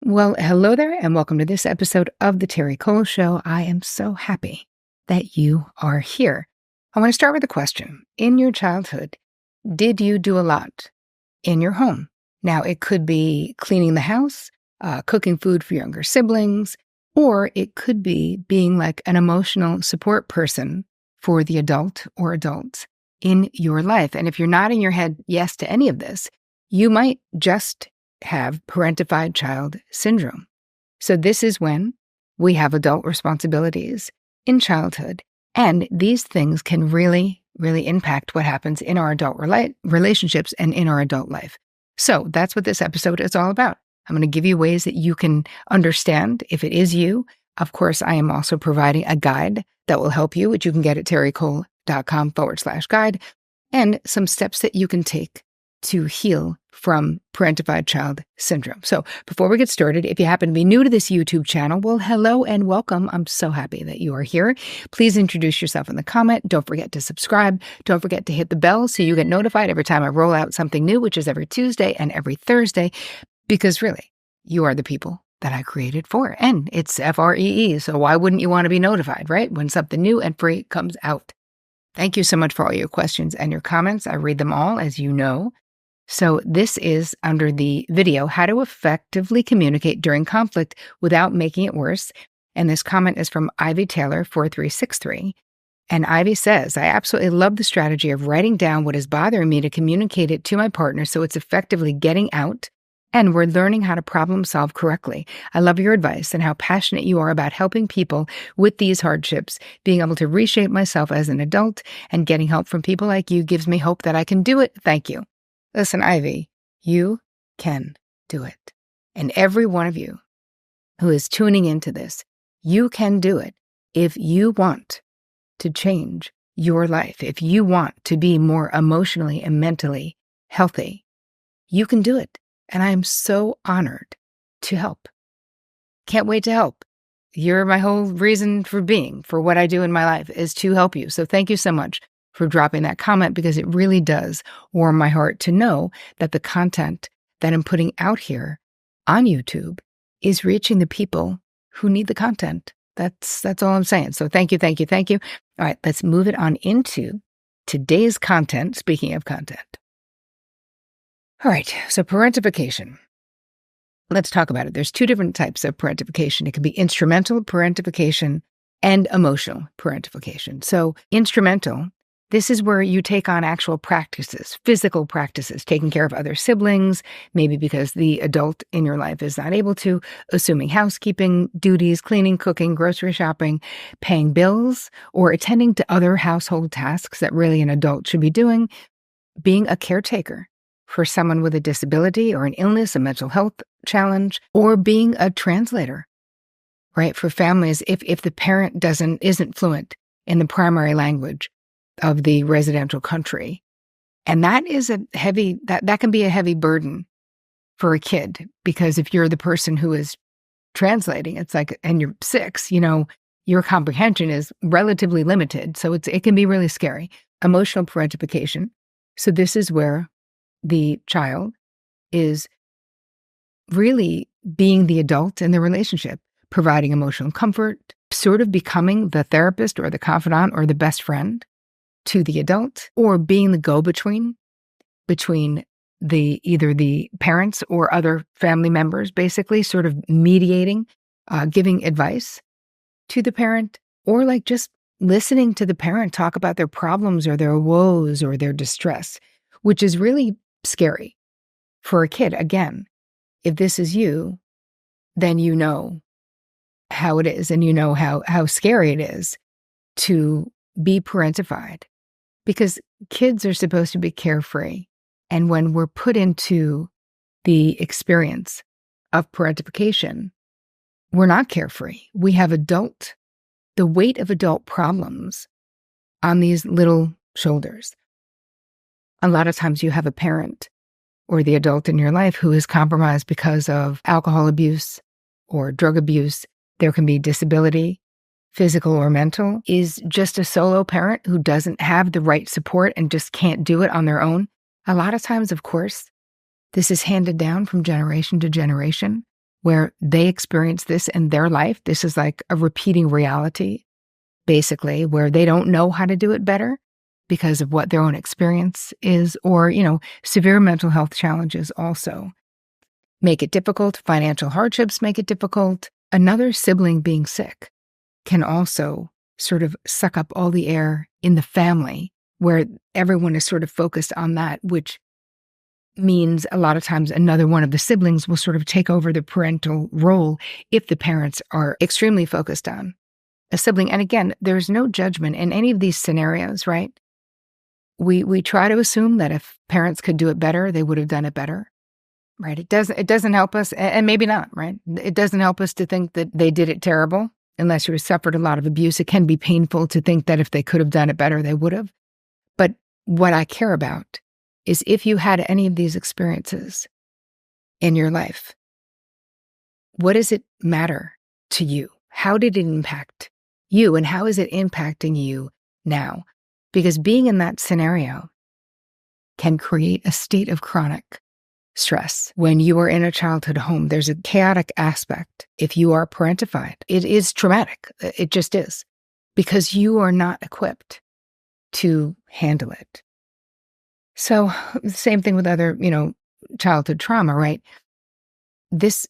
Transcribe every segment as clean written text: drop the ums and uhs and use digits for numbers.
Well, hello there, and welcome to this episode of The Terri Cole Show. I am so happy that you are here. I want to start with a question. In your childhood, did you do a lot in your home? Now, it could be cleaning the house, cooking food for younger siblings, or it could be being like an emotional support person for the adult or adults in your life. And if you're nodding your head yes to any of this, you might just have parentified child syndrome. So this is when we have adult responsibilities in childhood, and these things can really, really impact what happens in our adult relationships and in our adult life. So that's what this episode is all about. I'm going to give you ways that you can understand if it is you. Of course, I am also providing a guide that will help you, which you can get at terricole.com/guide, and some steps that you can take to heal from parentified child syndrome. So before we get started, if you happen to be new to this YouTube channel, well, hello and welcome. I'm so happy that you are here. Please introduce yourself in the comment. Don't forget to subscribe. Don't forget to hit the bell so you get notified every time I roll out something new, which is every Tuesday and every Thursday, because really, you are the people that I created for. And it's FREE, so why wouldn't you want to be notified, right? When something new and free comes out. Thank you so much for all your questions and your comments. I read them all, as you know. So this is under the video, How to Effectively Communicate During Conflict Without Making It Worse. And this comment is from Ivy Taylor 4363. And Ivy says, I absolutely love the strategy of writing down what is bothering me to communicate it to my partner so it's effectively getting out and we're learning how to problem solve correctly. I love your advice and how passionate you are about helping people with these hardships. Being able to reshape myself as an adult and getting help from people like you gives me hope that I can do it. Thank you. Listen, Ivy, you can do it. And every one of you who is tuning into this, you can do it if you want to change your life. If you want to be more emotionally and mentally healthy, you can do it. And I am so honored to help. Can't wait to help. You're my whole reason for being, for what I do in my life, is to help you. So thank you so much for dropping that comment, because it really does warm my heart to know that the content that I'm putting out here on YouTube is reaching the people who need the content. That's all I'm saying. So thank you, thank you, thank you. All right, let's move it on into today's content, speaking of content. All right, so parentification. Let's talk about it. There's two different types of parentification. It can be instrumental parentification and emotional parentification. So instrumental, this is where you take on actual practices, physical practices, taking care of other siblings, maybe because the adult in your life is not able to, assuming housekeeping duties, cleaning, cooking, grocery shopping, paying bills, or attending to other household tasks that really an adult should be doing, being a caretaker for someone with a disability or an illness, a mental health challenge, or being a translator, right? For families, if the parent isn't fluent in the primary language of the residential country. And that is that can be a heavy burden for a kid, because if you're the person who is translating, it's like, and you're 6, your comprehension is relatively limited. So it can be really scary. Emotional parentification. So this is where the child is really being the adult in the relationship, providing emotional comfort, sort of becoming the therapist or the confidant or the best friend to the adult, or being the go-between between either the parents or other family members, basically sort of mediating, giving advice to the parent, or like just listening to the parent talk about their problems or their woes or their distress, which is really scary for a kid. Again, if this is you, then you know how it is, and you know how scary it is to be parentified, because kids are supposed to be carefree. And when we're put into the experience of parentification, we're not carefree. We have the weight of adult problems on these little shoulders. A lot of times you have a parent or the adult in your life who is compromised because of alcohol abuse or drug abuse. There can be disability, physical or mental, is just a solo parent who doesn't have the right support and just can't do it on their own. A lot of times, of course, this is handed down from generation to generation. where they experience this in their life. This is like a repeating reality, basically, where they don't know how to do it better because of what their own experience is, or, severe mental health challenges also make it difficult. Financial hardships make it difficult. Another sibling being sick can also sort of suck up all the air in the family, where everyone is sort of focused on that, which means a lot of times another one of the siblings will sort of take over the parental role if the parents are extremely focused on a sibling. And again, there's no judgment in any of these scenarios, right? We try to assume that if parents could do it better, they would have done it better, right? It doesn't help us, and maybe not, right? It doesn't help us to think that they did it terrible unless you suffered a lot of abuse. It can be painful to think that if they could have done it better, they would have. But what I care about is if you had any of these experiences in your life, what does it matter to you? How did it impact you, and how is it impacting you now? Because being in that scenario can create a state of chronic stress. When you are in a childhood home, there's a chaotic aspect. If you are parentified, it is traumatic. It just is, because you are not equipped to handle it. So the same thing with other, childhood trauma, right? This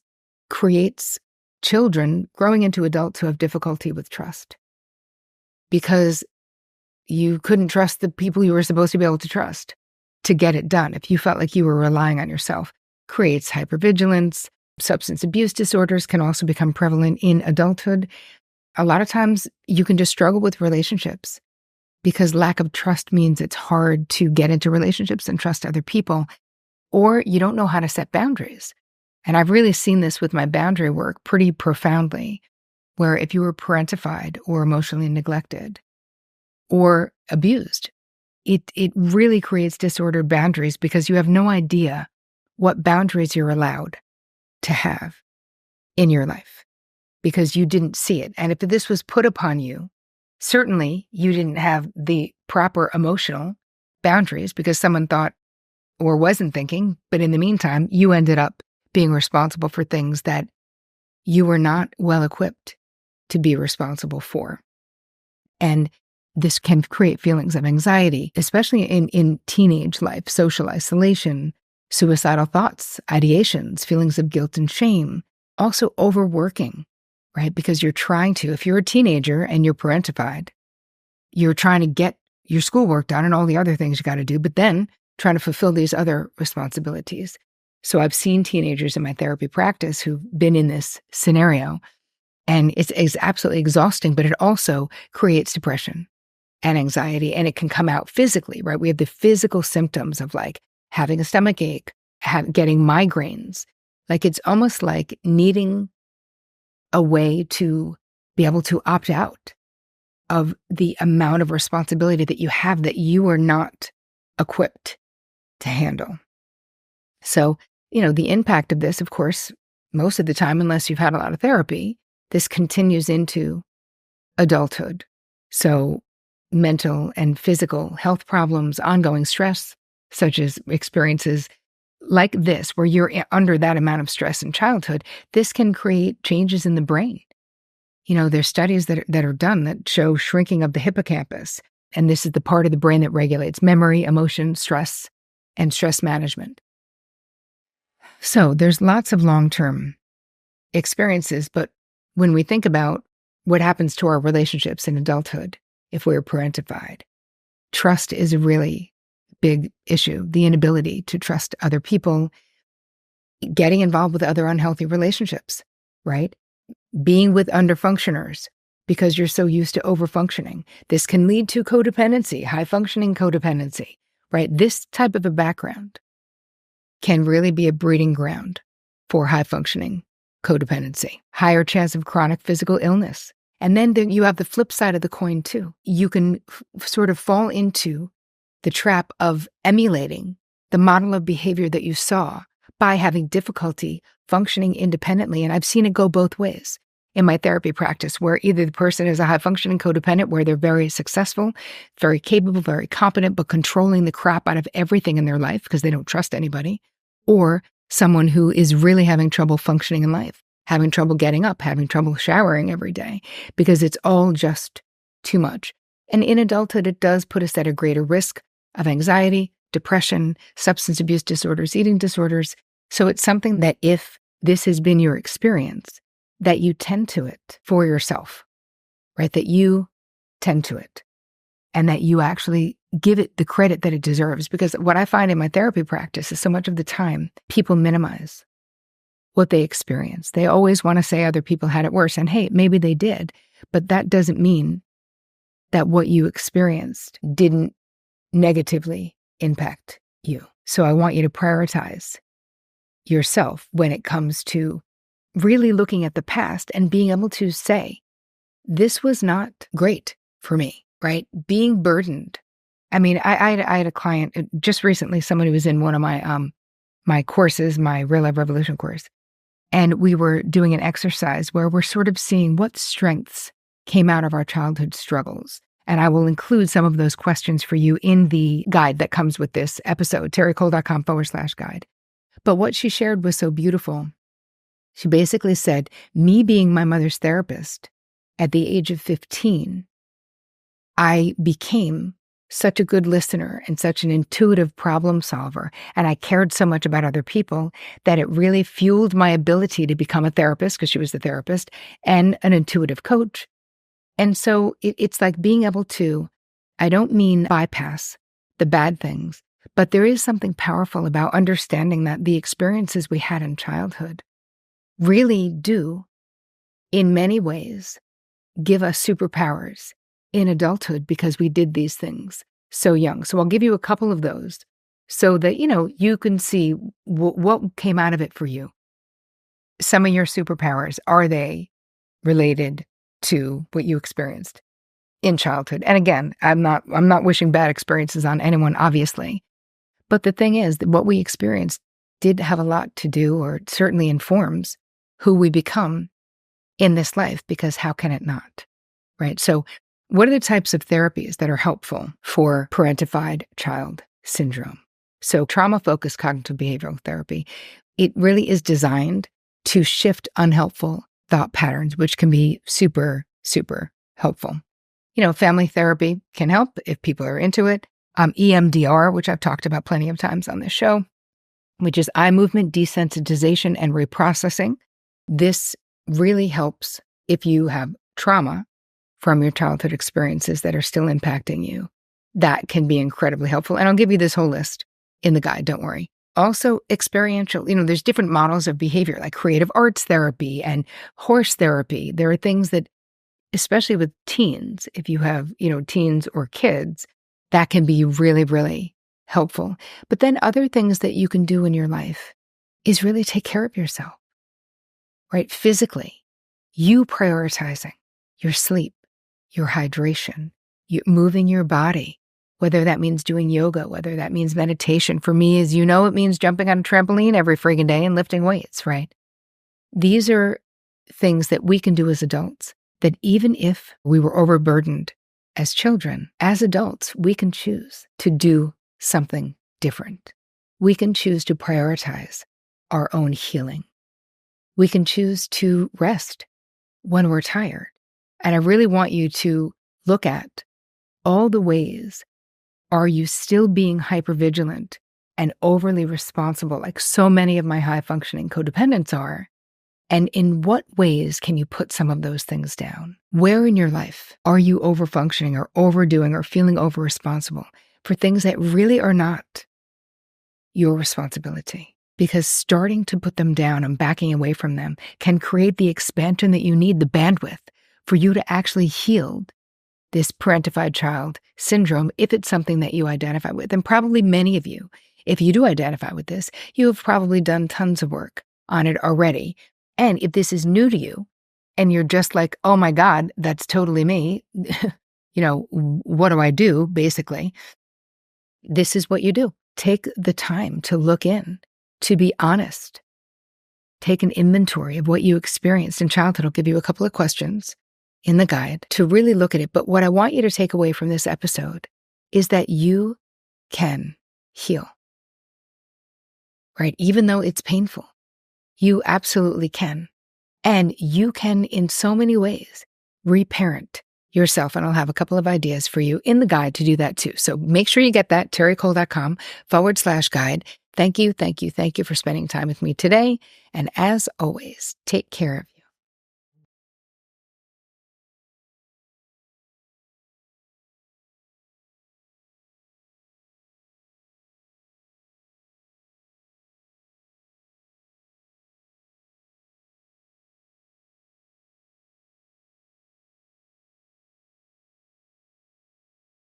creates children growing into adults who have difficulty with trust because you couldn't trust the people you were supposed to be able to trust to get it done. If you felt like you were relying on yourself, creates hypervigilance. Substance abuse disorders can also become prevalent in adulthood. A lot of times you can just struggle with relationships because lack of trust means it's hard to get into relationships and trust other people, or you don't know how to set boundaries. And I've really seen this with my boundary work pretty profoundly, where if you were parentified or emotionally neglected or abused, it really creates disordered boundaries because you have no idea what boundaries you're allowed to have in your life because you didn't see it. And if this was put upon you, certainly you didn't have the proper emotional boundaries because someone thought or wasn't thinking, but in the meantime, you ended up being responsible for things that you were not well equipped to be responsible for. And this can create feelings of anxiety, especially in teenage life, social isolation, suicidal thoughts, ideations, feelings of guilt and shame, also overworking, right? Because you're trying to, if you're a teenager and you're parentified, you're trying to get your schoolwork done and all the other things you got to do, but then trying to fulfill these other responsibilities. So I've seen teenagers in my therapy practice who've been in this scenario, and it's absolutely exhausting, but it also creates depression and anxiety, and it can come out physically, right? We have the physical symptoms of like having a stomach ache, getting migraines. Like it's almost like needing a way to be able to opt out of the amount of responsibility that you have that you are not equipped to handle. So, the impact of this, of course, most of the time, unless you've had a lot of therapy, this continues into adulthood. So mental and physical health problems, ongoing stress, such as experiences like this, where you're under that amount of stress in childhood, this can create changes in the brain. There's studies that are done that show shrinking of the hippocampus. And this is the part of the brain that regulates memory, emotion, stress, and stress management. So there's lots of long-term experiences, but when we think about what happens to our relationships in adulthood, if we're parentified, trust is a really big issue. The inability to trust other people, getting involved with other unhealthy relationships, right? Being with underfunctioners because you're so used to overfunctioning. This can lead to codependency, high-functioning codependency, right? This type of a background can really be a breeding ground for high-functioning codependency, higher chance of chronic physical illness. And then you have the flip side of the coin too. You can sort of fall into the trap of emulating the model of behavior that you saw by having difficulty functioning independently. And I've seen it go both ways in my therapy practice, where either the person is a high-functioning codependent, where they're very successful, very capable, very competent, but controlling the crap out of everything in their life because they don't trust anybody, or someone who is really having trouble functioning in life, having trouble getting up, having trouble showering every day, because it's all just too much. And in adulthood, it does put us at a greater risk of anxiety, depression, substance abuse disorders, eating disorders. So it's something that if this has been your experience, that you tend to it for yourself, right? That you tend to it and that you actually give it the credit that it deserves. Because what I find in my therapy practice is so much of the time, people minimize what they experience. They always want to say other people had it worse. And hey, maybe they did, but that doesn't mean that what you experienced didn't negatively impact you. So I want you to prioritize yourself when it comes to really looking at the past and being able to say, this was not great for me, right? Being burdened. I mean, I had a client just recently, someone who was in one of my courses, my Real Life Revolution course, and we were doing an exercise where we're sort of seeing what strengths came out of our childhood struggles. And I will include some of those questions for you in the guide that comes with this episode, terricole.com/guide. But what she shared was so beautiful. She basically said, me being my mother's therapist at the age of 15, I became such a good listener and such an intuitive problem solver. And I cared so much about other people that it really fueled my ability to become a therapist, because she was the therapist, and an intuitive coach. And so it's like being able to, I don't mean bypass the bad things, but there is something powerful about understanding that the experiences we had in childhood really do, in many ways, give us superpowers in adulthood because we did these things so young. So I'll give you a couple of those so that, you can see what came out of it for you. Some of your superpowers, are they related to what you experienced in childhood? And again, I'm not wishing bad experiences on anyone, obviously. But the thing is that what we experienced did have a lot to do, or it certainly informs who we become in this life, because how can it not, right? So what are the types of therapies that are helpful for parentified child syndrome? So trauma-focused cognitive behavioral therapy, it really is designed to shift unhelpful thought patterns, which can be super, super helpful. Family therapy can help if people are into it. EMDR, which I've talked about plenty of times on this show, which is eye movement desensitization and reprocessing. This really helps if you have trauma from your childhood experiences that are still impacting you. That can be incredibly helpful. And I'll give you this whole list in the guide, don't worry. Also, experiential, there's different models of behavior, like creative arts therapy and horse therapy. There are things that, especially with teens, if you have, teens or kids, that can be really, really helpful. But then other things that you can do in your life is really take care of yourself, right? Physically, you prioritizing your sleep, your hydration, you moving your body, whether that means doing yoga, whether that means meditation. For me, as you know, it means jumping on a trampoline every friggin' day and lifting weights, right? These are things that we can do as adults, that even if we were overburdened as children, as adults, we can choose to do something different. We can choose to prioritize our own healing. We can choose to rest when we're tired. And I really want you to look at all the ways. Are you still being hypervigilant and overly responsible, like so many of my high-functioning codependents are? And in what ways can you put some of those things down? Where in your life are you overfunctioning or overdoing or feeling over-responsible for things that really are not your responsibility? Because starting to put them down and backing away from them can create the expansion that you need, the bandwidth, for you to actually heal this parentified child syndrome, if it's something that you identify with. And probably many of you, if you do identify with this, you have probably done tons of work on it already. And if this is new to you and you're just like, oh my God, that's totally me, what do I do? Basically, this is what you do. Take the time to look in, to be honest. Take an inventory of what you experienced in childhood. I'll give you a couple of questions in the guide to really look at it. But what I want you to take away from this episode is that you can heal. right? Even though it's painful, you absolutely can. And you can, in so many ways, reparent yourself. And I'll have a couple of ideas for you in the guide to do that too. So make sure you get that, terricole.com/guide. Thank you for spending time with me today. And as always, take care of